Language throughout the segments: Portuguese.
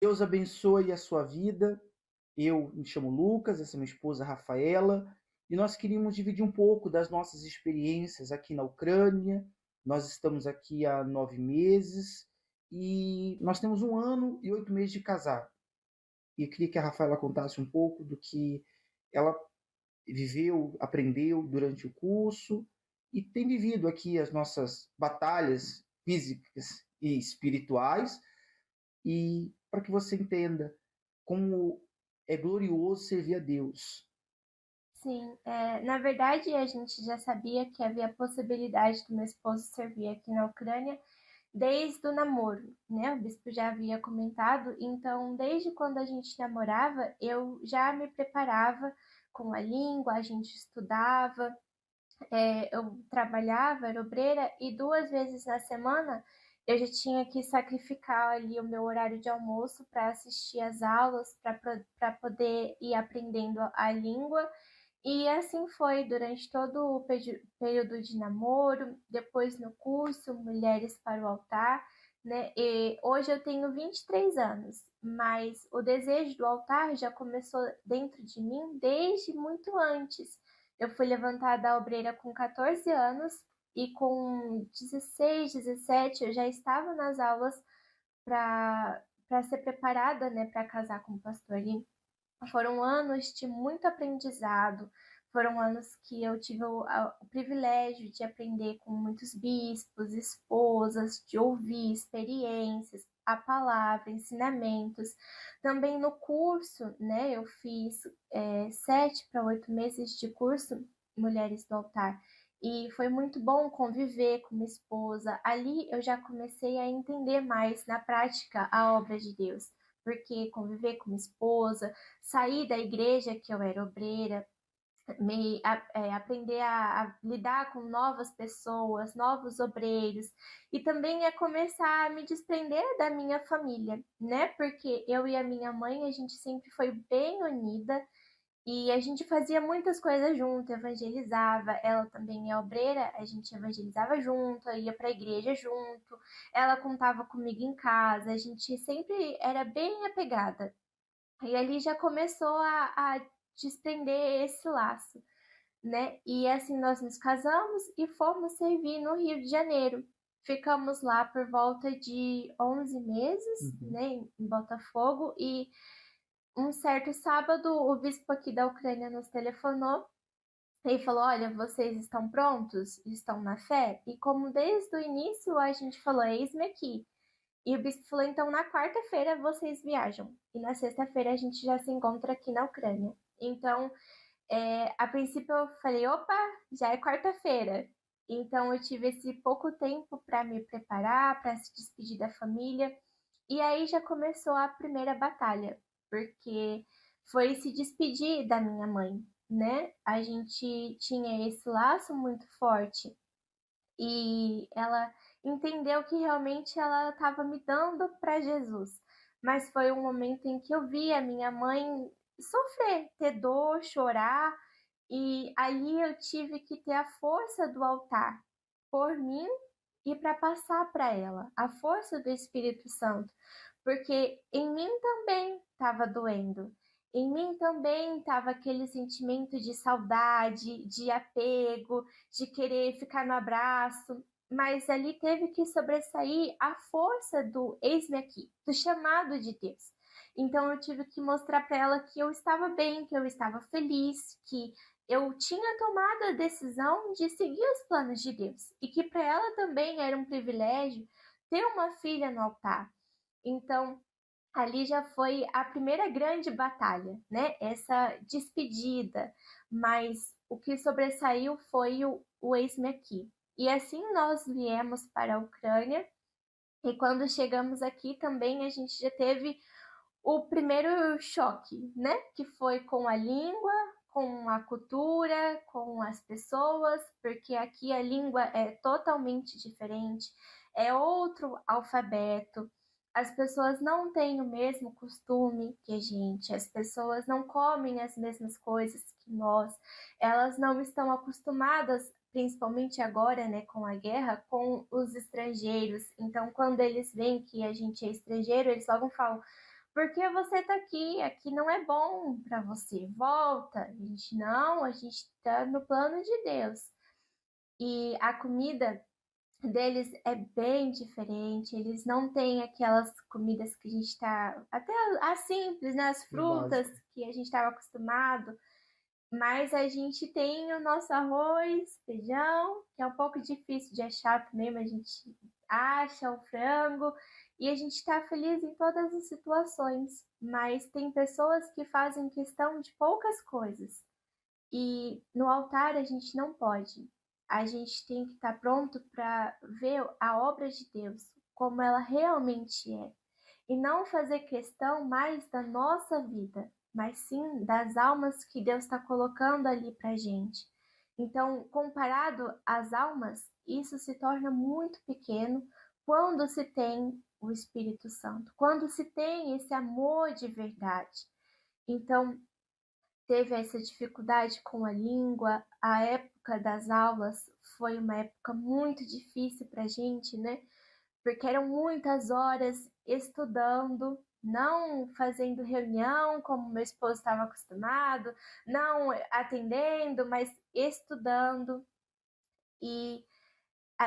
Deus abençoe a sua vida. Eu me chamo Lucas, essa é minha esposa Rafaela, e nós queríamos dividir um pouco das nossas experiências aqui na Ucrânia. Nós estamos aqui há 9 meses e nós temos 1 ano e 8 meses de casado. E eu queria que a Rafaela contasse um pouco do que ela viveu, aprendeu durante o curso e tem vivido aqui as nossas batalhas físicas e espirituais, e para que você entenda como é glorioso servir a Deus. Sim, na verdade a gente já sabia que havia a possibilidade do meu esposo servir aqui na Ucrânia desde o namoro, né? O bispo já havia comentado, então desde quando a gente namorava, eu já me preparava com a língua, a gente estudava, eu trabalhava, era obreira, e 2 vezes na semana eu já tinha que sacrificar ali o meu horário de almoço para assistir às aulas, para poder ir aprendendo a língua. E assim foi durante todo o período de namoro, depois no curso Mulheres para o Altar, né? E hoje eu tenho 23 anos, mas o desejo do altar já começou dentro de mim desde muito antes. Eu fui levantada à obreira com 14 anos e com 16, 17 eu já estava nas aulas para ser preparada, né, para casar com o pastor. E foram anos de muito aprendizado, foram anos que eu tive o privilégio de aprender com muitos bispos, esposas, de ouvir experiências, a palavra, ensinamentos. Também no curso, né, eu fiz 7 para 8 meses de curso Mulheres do Altar. E foi muito bom conviver com minha esposa. Ali eu já comecei a entender mais na prática a obra de Deus, porque conviver com minha esposa, sair da igreja que eu era obreira, aprender a lidar com novas pessoas, novos obreiros, e também a começar a me desprender da minha família, né? Porque eu e a minha mãe, a gente sempre foi bem unida, e a gente fazia muitas coisas junto, evangelizava. Ela também é obreira, a gente evangelizava junto, ia para a igreja junto. Ela contava comigo em casa, a gente sempre era bem apegada. E ali já começou a desprender esse laço, né? E assim nós nos casamos e fomos servir no Rio de Janeiro. Ficamos lá por volta de 11 meses, Uhum. né, em Botafogo, e um certo sábado o bispo aqui da Ucrânia nos telefonou e falou: Olha, vocês estão prontos? Estão na fé? E como desde o início a gente falou: Eis-me aqui. E o bispo falou: Então na quarta-feira vocês viajam. E na sexta-feira a gente já se encontra aqui na Ucrânia. Então, a princípio eu falei: Opa, já é quarta-feira. Então eu tive esse pouco tempo para me preparar, para se despedir da família. E aí já começou a primeira batalha, porque foi se despedir da minha mãe, né? A gente tinha esse laço muito forte e ela entendeu que realmente ela estava me dando para Jesus. Mas foi um momento em que eu vi a minha mãe sofrer, ter dor, chorar, e ali eu tive que ter a força do altar por mim e para passar para ela a força do Espírito Santo, porque em mim também estava doendo. Em mim também estava aquele sentimento de saudade, de apego, de querer ficar no abraço, mas ali teve que sobressair a força do eis-me aqui, do chamado de Deus. Então eu tive que mostrar para ela que eu estava bem, que eu estava feliz, que eu tinha tomado a decisão de seguir os planos de Deus e que para ela também era um privilégio ter uma filha no altar. Então, ali já foi a primeira grande batalha, né? Essa despedida, mas o que sobressaiu foi o eis-me aqui. E assim nós viemos para a Ucrânia, e quando chegamos aqui também a gente já teve o primeiro choque, né? Que foi com a língua, com a cultura, com as pessoas, porque aqui a língua é totalmente diferente, é outro alfabeto. As pessoas não têm o mesmo costume que a gente, as pessoas não comem as mesmas coisas que nós, elas não estão acostumadas, principalmente agora, né, com a guerra, com os estrangeiros. Então, quando eles veem que a gente é estrangeiro, eles logo falam: porque você tá aqui não é bom para você, volta. A gente, não, a gente tá no plano de Deus. E a comida deles é bem diferente, eles não têm aquelas comidas que a gente tá, até as simples, né, as O frutas básico. que a gente estava acostumado, mas a gente tem o nosso arroz, feijão, que é um pouco difícil de achar também, mas a gente acha o frango e a gente está feliz em todas as situações. Mas tem pessoas que fazem questão de poucas coisas. E no altar a gente não pode. A gente tem que estar pronto para ver a obra de Deus, como ela realmente é. E não fazer questão mais da nossa vida, mas sim das almas que Deus está colocando ali para gente. Então, comparado às almas, isso se torna muito pequeno quando se tem o Espírito Santo, quando se tem esse amor de verdade. Então, teve essa dificuldade com a língua, a época das aulas foi uma época muito difícil para a gente, né? Porque eram muitas horas estudando, não fazendo reunião como meu esposo estava acostumado, não atendendo, mas estudando. E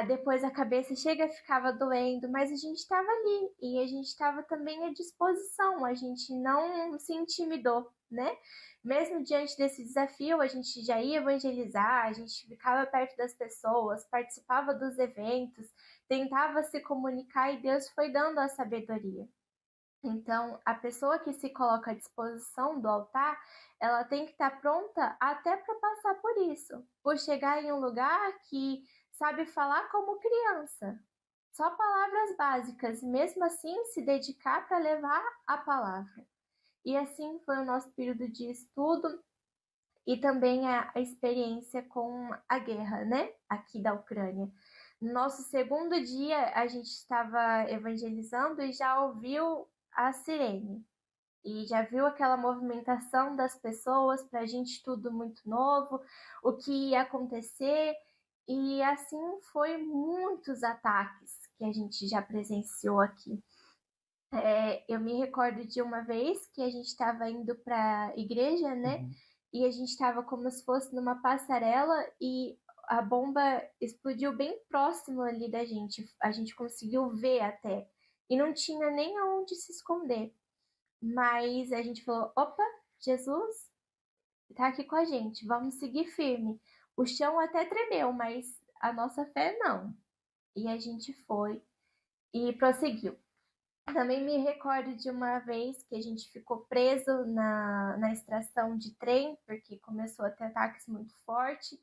depois a cabeça chega ficava doendo, mas a gente estava ali e a gente estava também à disposição, a gente não se intimidou, né? Mesmo diante desse desafio, a gente já ia evangelizar, a gente ficava perto das pessoas, participava dos eventos, tentava se comunicar e Deus foi dando a sabedoria. Então, a pessoa que se coloca à disposição do altar, ela tem que estar pronta até para passar por isso, por chegar em um lugar que sabe falar como criança, só palavras básicas, e mesmo assim se dedicar para levar a palavra. E assim foi o nosso período de estudo e também a experiência com a guerra, né, aqui da Ucrânia. No nosso segundo dia, a gente estava evangelizando e já ouviu a sirene. E já viu aquela movimentação das pessoas, para a gente tudo muito novo, o que ia acontecer. E assim foi muitos ataques que a gente já presenciou aqui. Eu me recordo de uma vez que a gente estava indo para a igreja, né? Uhum. E a gente estava como se fosse numa passarela e a bomba explodiu bem próximo ali da gente. A gente conseguiu ver até. E não tinha nem aonde se esconder. Mas a gente falou: opa, Jesus tá aqui com a gente, vamos seguir firme. O chão até tremeu, mas a nossa fé não. E a gente foi e prosseguiu. Também me recordo de uma vez que a gente ficou preso na estação de trem, porque começou a ter ataques muito fortes.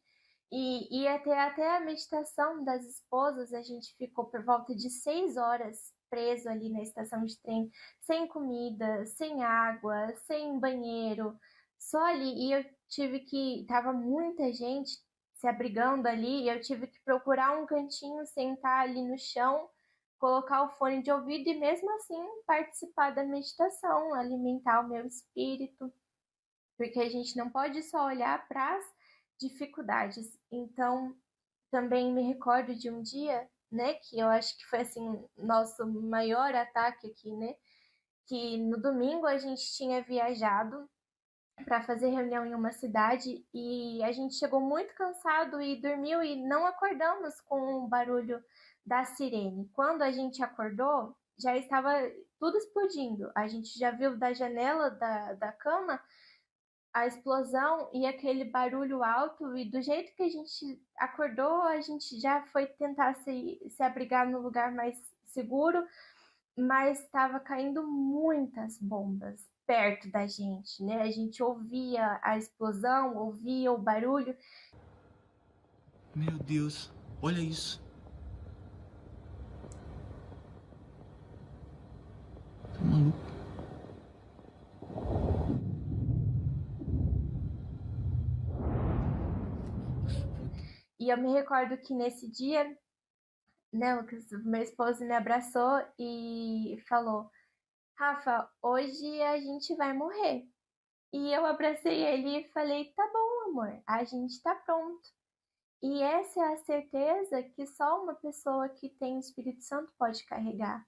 E ia ter até a meditação das esposas, a gente ficou por volta de 6 horas preso ali na estação de trem, sem comida, sem água, sem banheiro, só ali. E eu tive que, tava muita gente se abrigando ali, e eu tive que procurar um cantinho, sentar ali no chão, colocar o fone de ouvido e mesmo assim participar da meditação, alimentar o meu espírito, porque a gente não pode só olhar para as dificuldades. Então, também me recordo de um dia, né, que eu acho que foi assim nosso maior ataque aqui, né, que no domingo a gente tinha viajado para fazer reunião em uma cidade e a gente chegou muito cansado e dormiu e não acordamos com o barulho da sirene. Quando a gente acordou, já estava tudo explodindo. A gente já viu da janela da cama a explosão e aquele barulho alto, e do jeito que a gente acordou, a gente já foi tentar se abrigar no lugar mais seguro, mas estava caindo muitas bombas perto da gente, né? A gente ouvia a explosão, ouvia o barulho. Meu Deus, olha isso. Tá maluco? E eu me recordo que nesse dia, né, Lucas, meu esposo me abraçou e falou: Rafa, hoje a gente vai morrer. E eu abracei ele e falei: tá bom, amor, a gente tá pronto. E essa é a certeza que só uma pessoa que tem o Espírito Santo pode carregar.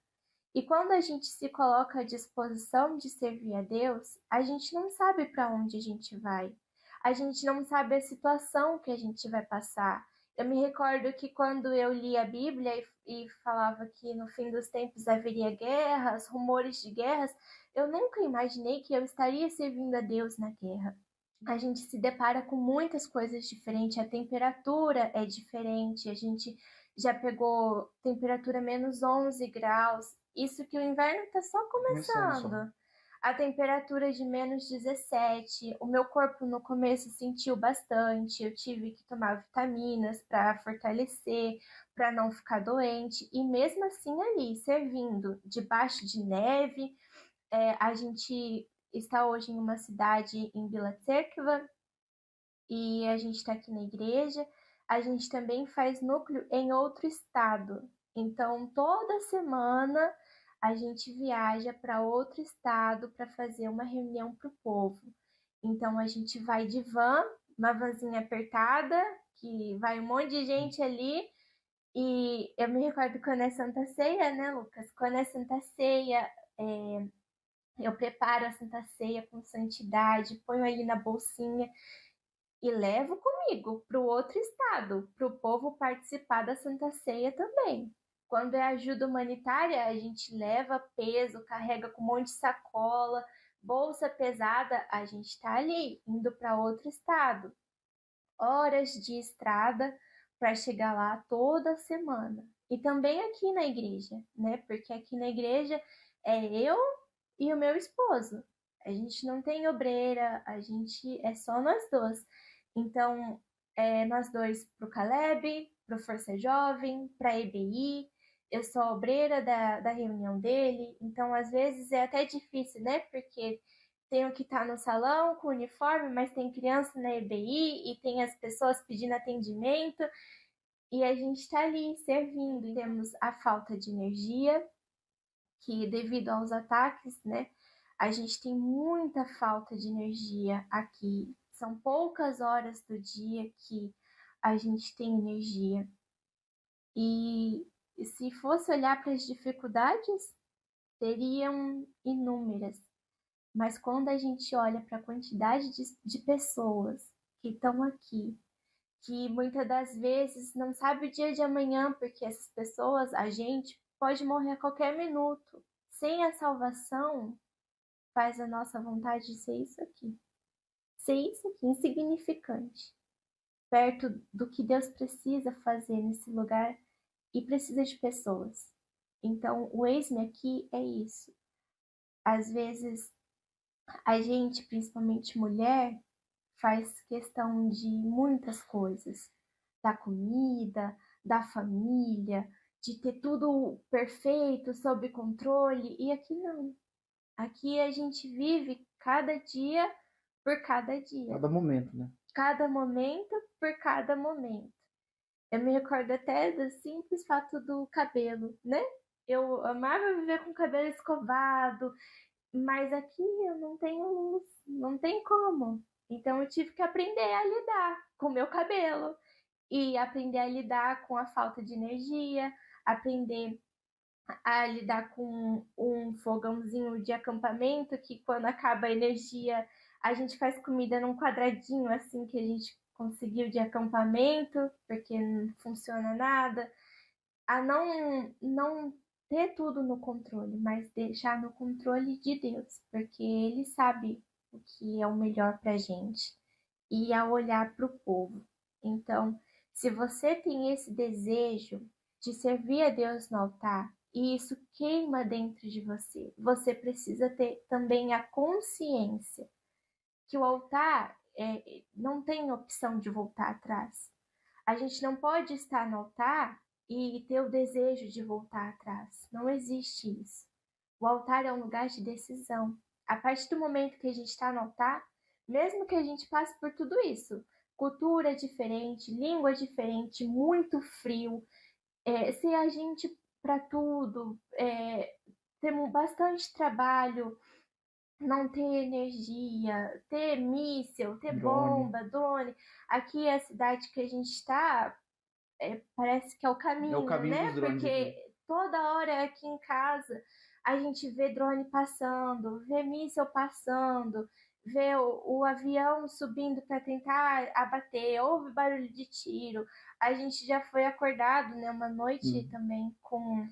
E quando a gente se coloca à disposição de servir a Deus, a gente não sabe para onde a gente vai. A gente não sabe a situação que a gente vai passar. Eu me recordo que quando eu li a Bíblia e falava que no fim dos tempos haveria guerras, rumores de guerras, eu nunca imaginei que eu estaria servindo a Deus na guerra. A gente se depara com muitas coisas diferentes, a temperatura é diferente, a gente já pegou temperatura menos 11 graus, isso que o inverno está só começando. A temperatura de menos 17, o meu corpo no começo sentiu bastante, eu tive que tomar vitaminas para fortalecer, para não ficar doente, e mesmo assim ali, servindo debaixo de neve, a gente está hoje em uma cidade em Bila Tserkva, e a gente está aqui na igreja. A gente também faz núcleo em outro estado. Então, toda semana a gente viaja para outro estado para fazer uma reunião para o povo. Então, a gente vai de van, uma vanzinha apertada, que vai um monte de gente ali. E eu me recordo quando é Santa Ceia, né, Lucas? Quando é Santa Ceia, eu preparo a Santa Ceia com santidade, ponho ali na bolsinha e levo comigo para o outro estado, para o povo participar da Santa Ceia também. Quando é ajuda humanitária, a gente leva peso, carrega com um monte de sacola, bolsa pesada, a gente está ali, indo para outro estado. Horas de estrada para chegar lá toda semana. E também aqui na igreja, né? Porque aqui na igreja é eu e o meu esposo. A gente não tem obreira, a gente é só nós dois. Então, nós dois para o Caleb, para o Força Jovem, para a EBI. Eu sou a obreira da reunião dele, então às vezes é até difícil, né? Porque tenho que estar no salão com uniforme, mas tem criança na EBI e tem as pessoas pedindo atendimento e a gente está ali servindo. E temos a falta de energia, que devido aos ataques, né, a gente tem muita falta de energia aqui. São poucas horas do dia que a gente tem energia. E se fosse olhar para as dificuldades, seriam inúmeras. Mas quando a gente olha para a quantidade de pessoas que estão aqui, que muitas das vezes não sabe o dia de amanhã, porque essas pessoas, a gente, pode morrer a qualquer minuto. Sem a salvação, faz a nossa vontade de ser isso aqui. Ser isso aqui, insignificante. Perto do que Deus precisa fazer nesse lugar e precisa de pessoas. Então, o eis-me aqui é isso. Às vezes, a gente, principalmente mulher, faz questão de muitas coisas. Da comida, da família, de ter tudo perfeito, sob controle. E aqui não. Aqui a gente vive cada dia por cada dia. Cada momento, né? Cada momento por cada momento. Eu me recordo até do simples fato do cabelo, né? Eu amava viver com o cabelo escovado, mas aqui eu não tenho luz, não tem como. Então eu tive que aprender a lidar com o meu cabelo e aprender a lidar com a falta de energia, aprender a lidar com um fogãozinho de acampamento que quando acaba a energia a gente faz comida num quadradinho assim que a gente conseguiu de acampamento, porque não funciona nada. A não ter tudo no controle, mas deixar no controle de Deus, porque Ele sabe o que é o melhor para a gente. E a olhar para o povo. Então, se você tem esse desejo de servir a Deus no altar, e isso queima dentro de você, você precisa ter também a consciência que o altar não tem opção de voltar atrás. A gente não pode estar no altar e ter o desejo de voltar atrás. Não existe isso. O altar é um lugar de decisão. A partir do momento que a gente está no altar, mesmo que a gente passe por tudo isso, cultura diferente, língua diferente, muito frio, ser agente para tudo, ter bastante trabalho, não ter energia, ter míssil, ter bomba, drone. Aqui é a cidade que a gente está, parece que é o caminho, É o caminho né? dos drones Porque aqui. toda hora aqui em casa a gente vê drone passando, vê míssil passando, vê o avião subindo para tentar abater, ouve barulho de tiro. A gente já foi acordado, né, uma noite também com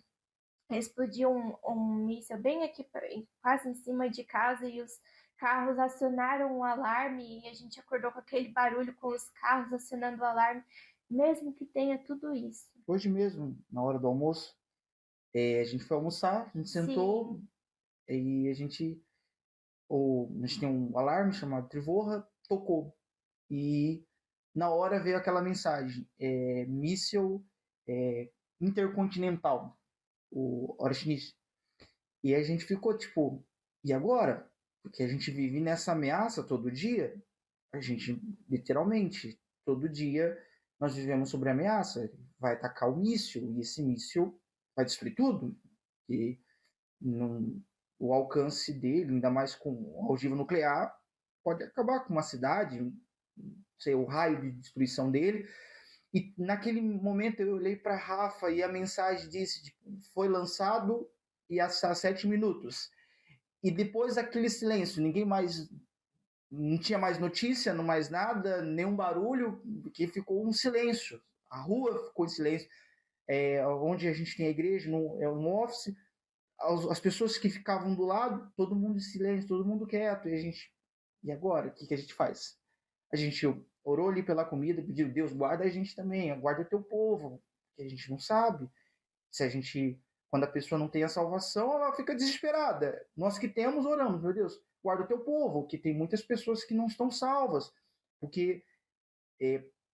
explodiu um míssil bem aqui, quase em cima de casa, e os carros acionaram um alarme, e a gente acordou com aquele barulho, com os carros acionando o alarme, mesmo que tenha tudo isso. Hoje mesmo, na hora do almoço, a gente foi almoçar, a gente sentou. Sim. E a gente tem um alarme chamado Trivorra, tocou. E na hora veio aquela mensagem, míssil intercontinental, o Orishnish. E a gente ficou tipo, e agora? Porque a gente vive nessa ameaça todo dia. A gente, literalmente, todo dia nós vivemos sobre a ameaça. Vai atacar o míssil, e esse míssil vai destruir tudo. E não, o alcance dele, ainda mais com a ogiva nuclear, pode acabar com uma cidade, sei, o raio de destruição dele. E naquele momento eu olhei para Rafa e a mensagem disse: foi lançado e há 7 minutos. E depois aquele silêncio, ninguém mais. Não tinha mais notícia, não mais nada, nenhum barulho, porque ficou um silêncio. A rua ficou em silêncio. Onde a gente tem a igreja, no office, as pessoas que ficavam do lado, todo mundo em silêncio, todo mundo quieto. E agora? O que a gente faz? A gente orou ali pela comida, pediu: Deus, guarda a gente também, guarda o teu povo, que a gente não sabe. Se a gente, quando a pessoa não tem a salvação, ela fica desesperada. Nós que temos, oramos: meu Deus, guarda o teu povo, que tem muitas pessoas que não estão salvas. Porque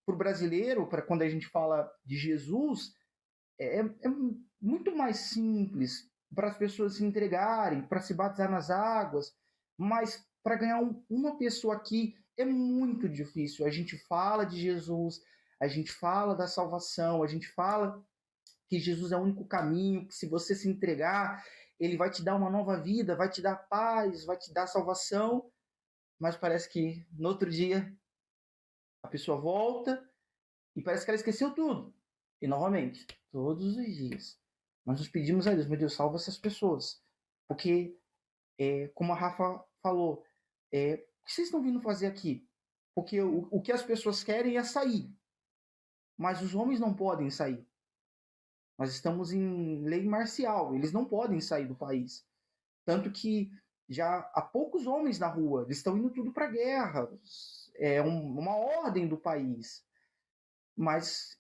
para o brasileiro, para quando a gente fala de Jesus, é muito mais simples para as pessoas se entregarem, para se batizar nas águas, mas para ganhar uma pessoa aqui é muito difícil. A gente fala de Jesus, a gente fala da salvação, a gente fala que Jesus é o único caminho, que se você se entregar, ele vai te dar uma nova vida, vai te dar paz, vai te dar salvação, mas parece que no outro dia a pessoa volta e parece que ela esqueceu tudo. E novamente, todos os dias, nós nos pedimos a Deus: meu Deus, salva essas pessoas. Porque, como a Rafa falou, o que vocês estão vindo fazer aqui? Porque o que as pessoas querem é sair. Mas os homens não podem sair. Nós estamos em lei marcial, eles não podem sair do país. Tanto que já há poucos homens na rua, eles estão indo tudo para a guerra. É uma ordem do país. Mas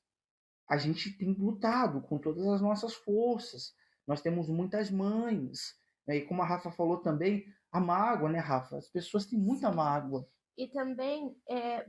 a gente tem lutado com todas as nossas forças. Nós temos muitas mães. Né? E como a Rafa falou também, a mágoa, né, Rafa? As pessoas têm muita mágoa. E também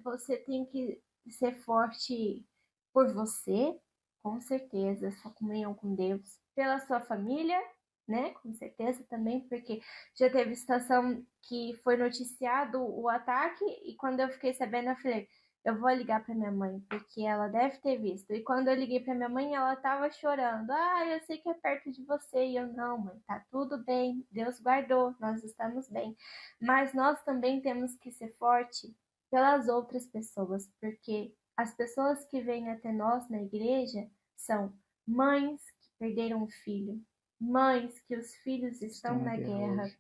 você tem que ser forte por você, com certeza, sua comunhão com Deus, pela sua família, né? Com certeza também, porque já teve situação que foi noticiado o ataque e quando eu fiquei sabendo, eu falei: eu vou ligar para minha mãe, porque ela deve ter visto. E quando eu liguei para minha mãe, ela tava chorando. Ah, eu sei que é perto de você. E eu: não, mãe, tá tudo bem. Deus guardou, nós estamos bem. Mas nós também temos que ser forte pelas outras pessoas, porque as pessoas que vêm até nós na igreja são mães que perderam um filho, mães que os filhos estão na guerra,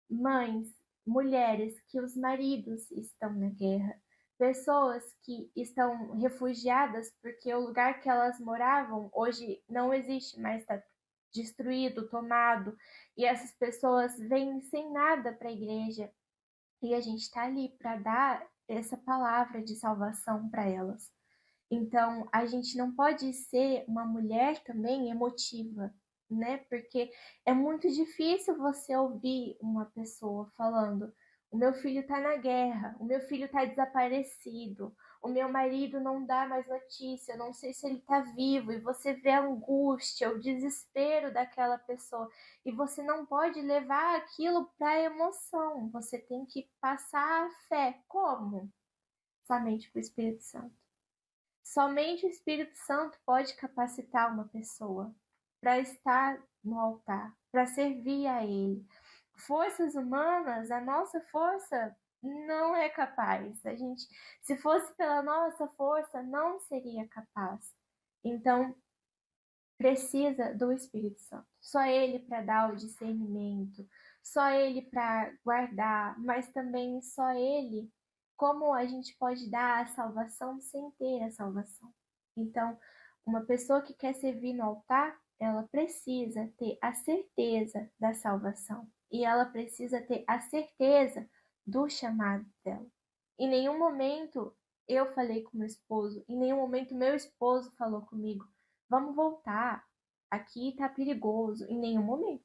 mães, mulheres que os maridos estão na guerra, pessoas que estão refugiadas porque o lugar que elas moravam hoje não existe mais, está destruído, tomado, e essas pessoas vêm sem nada para a igreja e a gente está ali para dar essa palavra de salvação para elas. Então, a gente não pode ser uma mulher também emotiva, né? Porque é muito difícil você ouvir uma pessoa falando: o meu filho está na guerra, o meu filho está desaparecido, o meu marido não dá mais notícia, eu não sei se ele está vivo, e você vê a angústia, o desespero daquela pessoa, e você não pode levar aquilo para a emoção, você tem que passar a fé. Como? Somente com o Espírito Santo. Somente o Espírito Santo pode capacitar uma pessoa para estar no altar, para servir a Ele. Forças humanas, a nossa força não é capaz. A gente, se fosse pela nossa força, não seria capaz. Então, precisa do Espírito Santo. Só Ele para dar o discernimento, só Ele para guardar, mas também só Ele como a gente pode dar a salvação sem ter a salvação. Então, uma pessoa que quer servir no altar, ela precisa ter a certeza da salvação e ela precisa ter a certeza do chamado dela. Em nenhum momento eu falei com meu esposo, em nenhum momento meu esposo falou comigo, vamos voltar, aqui tá perigoso, em nenhum momento.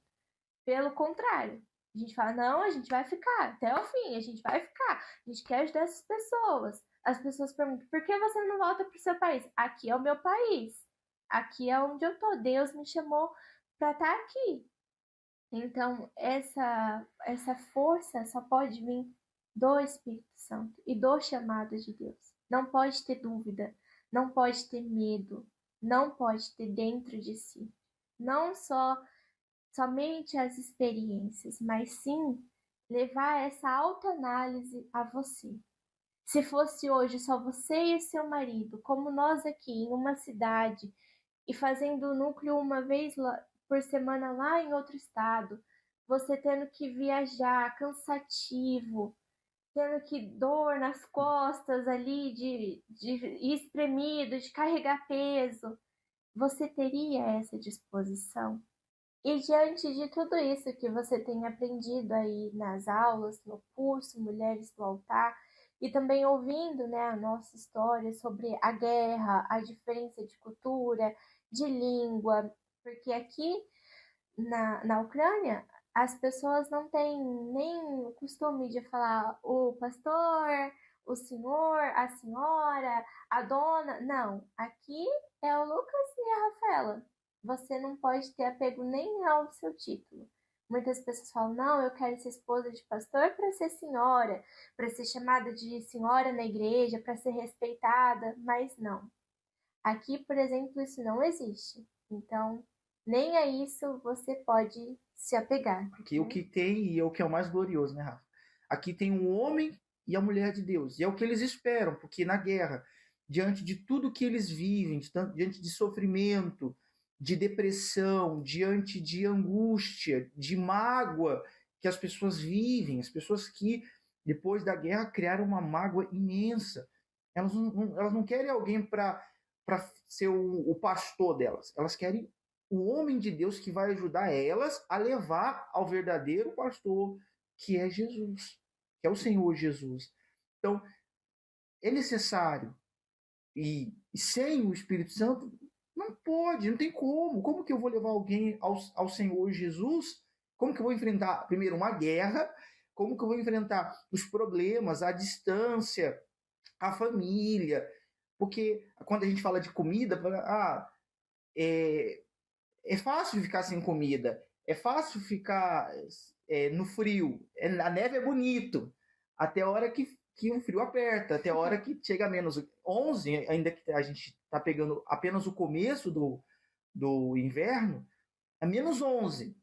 Pelo contrário, a gente fala, não, a gente vai ficar até o fim, a gente vai ficar, a gente quer ajudar essas pessoas. As pessoas perguntam, por que você não volta para o seu país? Aqui é o meu país, aqui é onde eu tô, Deus me chamou para estar aqui. Então, essa força só pode vir do Espírito Santo e do chamado de Deus. Não pode ter dúvida, não pode ter medo, não pode ter dentro de si. Não somente as experiências, mas sim levar essa autoanálise a você. Se fosse hoje só você e seu marido, como nós aqui em uma cidade, e fazendo o núcleo uma vez por semana lá em outro estado, você tendo que viajar, cansativo, tendo que dor nas costas ali, de espremido, de carregar peso, você teria essa disposição? E diante de tudo isso que você tem aprendido aí nas aulas, no curso Mulheres do Altar, e também ouvindo, né, a nossa história sobre a guerra, a diferença de cultura, de língua, porque aqui na Ucrânia as pessoas não têm nem o costume de falar o pastor, o senhor, a senhora, a dona. Não, aqui é o Lucas e a Rafaela. Você não pode ter apego nem ao seu título. Muitas pessoas falam, não, eu quero ser esposa de pastor para ser senhora, para ser chamada de senhora na igreja, para ser respeitada, mas não. Aqui, por exemplo, isso não existe. Então, nem a isso você pode se apegar. Aqui o que tem, e é o que é o mais glorioso, né, Rafa? Aqui tem um homem e a mulher de Deus. E é o que eles esperam, porque na guerra, diante de tudo que eles vivem, diante de sofrimento, de depressão, diante de angústia, de mágoa que as pessoas vivem, as pessoas que, depois da guerra, criaram uma mágoa imensa. Elas não querem alguém para ser o pastor delas. Elas querem o homem de Deus que vai ajudar elas a levar ao verdadeiro pastor, que é Jesus, que é o Senhor Jesus. Então, é necessário. E sem o Espírito Santo, não pode, não tem como. Como que eu vou levar alguém ao Senhor Jesus? Como que eu vou enfrentar, primeiro, uma guerra? Como que eu vou enfrentar os problemas, a distância, a família? Porque quando a gente fala de comida, é fácil ficar sem comida, é fácil ficar no frio. A neve é bonito, até a hora que o frio aperta, até a hora que chega a menos 11, ainda que a gente está pegando apenas o começo do inverno, é menos 11.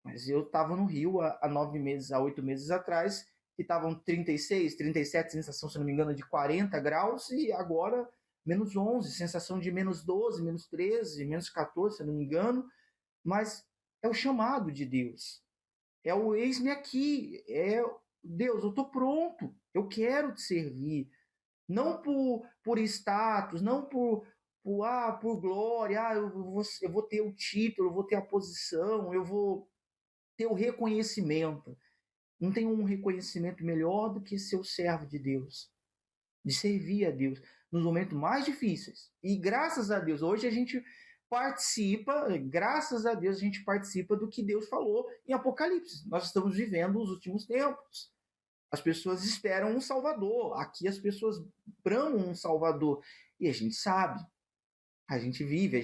Mas eu estava no Rio há 9 meses, há 8 meses atrás, que estavam 36, 37, sensação, se não me engano, de 40 graus, e agora menos 11, sensação de menos 12, menos 13, menos 14, se não me engano, mas é o chamado de Deus. É o eis-me aqui, é Deus, eu estou pronto, eu quero te servir. Não por status, não por glória, eu vou ter o título, eu vou ter a posição, eu vou ter o reconhecimento. Não tem um reconhecimento melhor do que ser o servo de Deus, de servir a Deus nos momentos mais difíceis. E graças a Deus, hoje a gente participa, graças a Deus, a gente participa do que Deus falou em Apocalipse. Nós estamos vivendo os últimos tempos. As pessoas esperam um Salvador. Aqui as pessoas bramam um Salvador. E a gente sabe, a gente vive,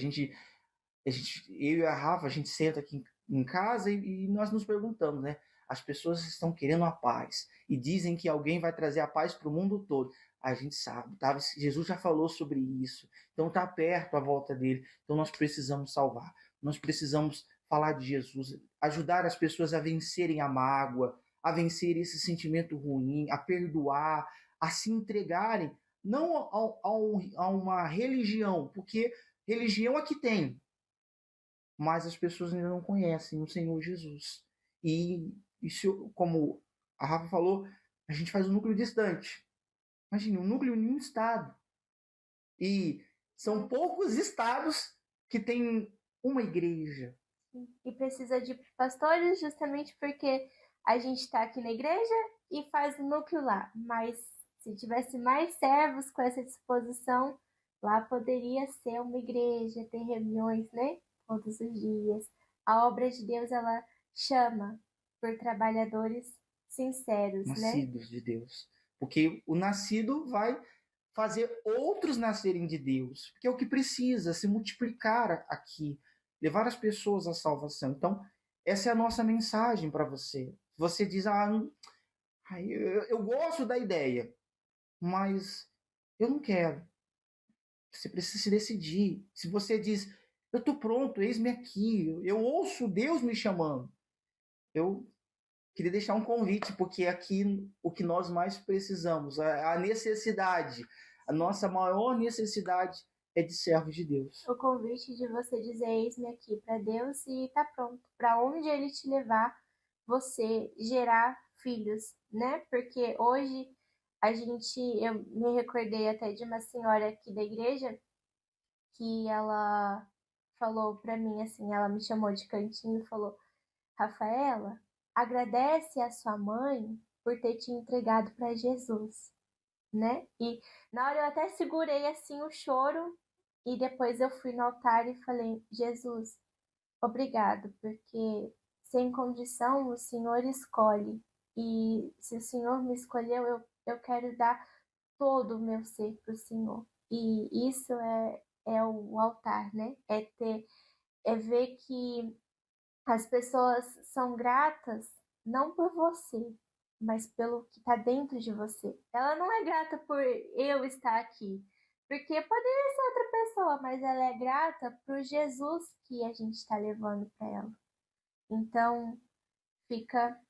eu e a Rafa, a gente senta aqui em casa e nós nos perguntamos, né? As pessoas estão querendo a paz e dizem que alguém vai trazer a paz para o mundo todo. A gente sabe, tá? Jesus já falou sobre isso. Então está perto a volta dele. Então nós precisamos salvar. Nós precisamos falar de Jesus, ajudar as pessoas a vencerem a mágoa, a vencer esse sentimento ruim, a perdoar, a se entregarem, não a uma religião, porque religião aqui tem. mas as pessoas ainda não conhecem o Senhor Jesus. E isso, como a Rafa falou, a gente faz um núcleo distante. Imagine, um núcleo em um estado. E são poucos estados que têm uma igreja. E precisa de pastores justamente porque a gente está aqui na igreja e faz o núcleo lá. Mas se tivesse mais servos com essa disposição, lá poderia ser uma igreja, ter reuniões, né? Todos os dias. A obra de Deus, ela chama por trabalhadores sinceros, né? Nascidos de Deus. Porque o nascido vai fazer outros nascerem de Deus, porque é o que precisa, se multiplicar aqui, levar as pessoas à salvação. Então, essa é a nossa mensagem para você. Você diz, eu gosto da ideia, mas eu não quero. Você precisa se decidir. Se você diz, eu estou pronto, eis-me aqui, eu ouço Deus me chamando, eu queria deixar um convite, porque aqui o que nós mais precisamos, a necessidade, a nossa maior necessidade é de servos de Deus. O convite de você dizer eis-me aqui para Deus e tá pronto. Para onde ele te levar, você gerar filhos, né? Porque hoje eu me recordei até de uma senhora aqui da igreja que ela falou para mim assim, ela me chamou de cantinho e falou: Rafaela, agradece a sua mãe por ter te entregado para Jesus, né? E na hora eu até segurei assim o choro e depois eu fui no altar e falei: Jesus, obrigado, porque sem condição o Senhor escolhe. E se o Senhor me escolheu, eu quero dar todo o meu ser para o Senhor. E isso é o altar, né? É ver que as pessoas são gratas não por você, mas pelo que está dentro de você. Ela não é grata por eu estar aqui, porque poderia ser outra pessoa, mas ela é grata por Jesus que a gente está levando para ela. Então, fica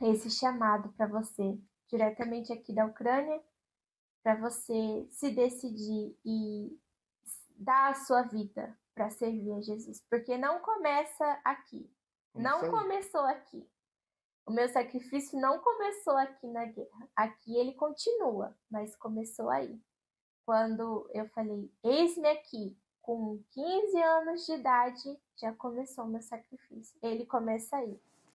esse chamado para você, diretamente aqui da Ucrânia, para você se decidir e dar a sua vida para servir a Jesus, porque não começa aqui. Não começou aqui. O meu sacrifício não começou aqui na guerra. Aqui ele continua, mas começou aí. Quando eu falei, eis-me aqui, com 15 anos de idade, já começou o meu sacrifício. Ele começa aí.